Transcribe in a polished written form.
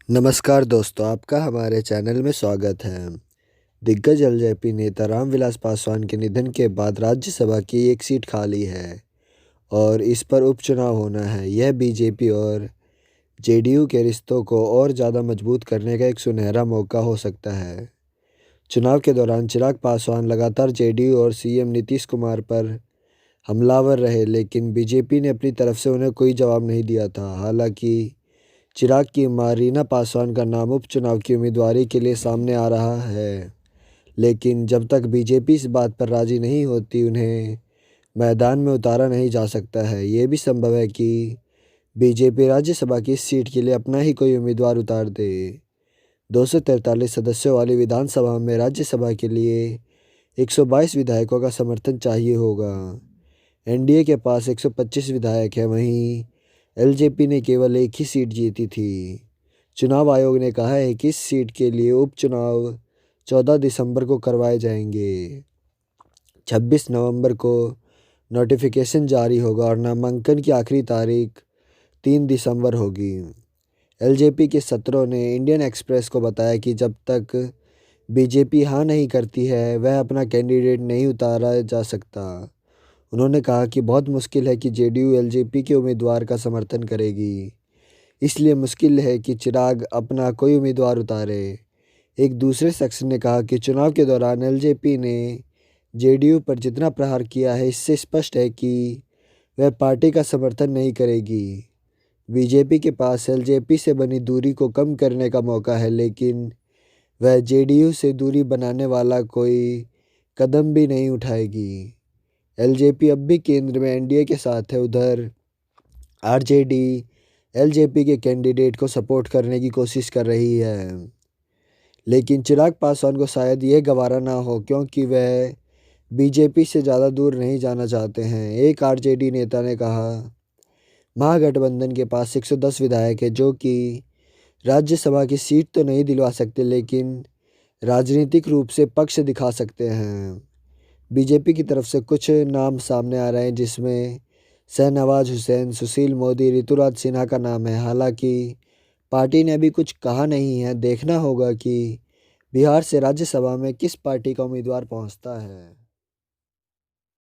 नमस्कार दोस्तों, आपका हमारे चैनल में स्वागत है। दिग्गज एलजेपी नेता रामविलास पासवान के निधन के बाद राज्यसभा की एक सीट खाली है और इस पर उपचुनाव होना है। यह बीजेपी और जेडीयू के रिश्तों को और ज़्यादा मजबूत करने का एक सुनहरा मौका हो सकता है। चुनाव के दौरान चिराग पासवान लगातार जेडीयू और सीएम नीतीश कुमार पर हमलावर रहे, लेकिन बीजेपी ने अपनी तरफ से उन्हें कोई जवाब नहीं दिया था। हालांकि चिराग की मां रीना पासवान का नाम उपचुनाव की उम्मीदवारी के लिए सामने आ रहा है, लेकिन जब तक बीजेपी इस बात पर राजी नहीं होती, उन्हें मैदान में उतारा नहीं जा सकता है। ये भी संभव है कि बीजेपी राज्यसभा की इस सीट के लिए अपना ही कोई उम्मीदवार उतार दे। 243 सदस्यों वाली विधानसभा में राज्यसभा के लिए 122 विधायकों का समर्थन चाहिए होगा। एनडीए के पास 125 विधायक हैं, वहीं एलजेपी ने केवल एक ही सीट जीती थी। चुनाव आयोग ने कहा है कि इस सीट के लिए उपचुनाव 14 दिसंबर को करवाए जाएंगे। 26 नवंबर को नोटिफिकेशन जारी होगा और नामांकन की आखिरी तारीख 3 दिसंबर होगी। एलजेपी के सत्रों ने इंडियन एक्सप्रेस को बताया कि जब तक बीजेपी हाँ नहीं करती है, वह अपना कैंडिडेट नहीं उतारा जा सकता। उन्होंने कहा कि बहुत मुश्किल है कि जेडीयू एलजेपी के उम्मीदवार का समर्थन करेगी, इसलिए मुश्किल है कि चिराग अपना कोई उम्मीदवार उतारे। एक दूसरे शख्स ने कहा कि चुनाव के दौरान एलजेपी ने जेडीयू पर जितना प्रहार किया है, इससे स्पष्ट है कि वह पार्टी का समर्थन नहीं करेगी। बीजेपी के पास एलजेपी से बनी दूरी को कम करने का मौका है, लेकिन वह जेडीयू से दूरी बनाने वाला कोई कदम भी नहीं उठाएगी। एलजेपी अब भी केंद्र में एनडीए के साथ है। उधर आरजेडी एलजेपी के कैंडिडेट को सपोर्ट करने की कोशिश कर रही है, लेकिन चिराग पासवान को शायद ये गवारा ना हो, क्योंकि वह बीजेपी से ज़्यादा दूर नहीं जाना चाहते हैं। एक आरजेडी नेता ने कहा, महागठबंधन के पास 110 विधायक है, जो कि राज्यसभा की सीट तो नहीं दिलवा सकते, लेकिन राजनीतिक रूप से पक्ष दिखा सकते हैं। बीजेपी की तरफ से कुछ नाम सामने आ रहे हैं, जिसमें शहनवाज हुसैन, सुशील मोदी, ऋतुराज सिन्हा का नाम है। हालांकि पार्टी ने अभी कुछ कहा नहीं है। देखना होगा कि बिहार से राज्यसभा में किस पार्टी का उम्मीदवार पहुंचता है।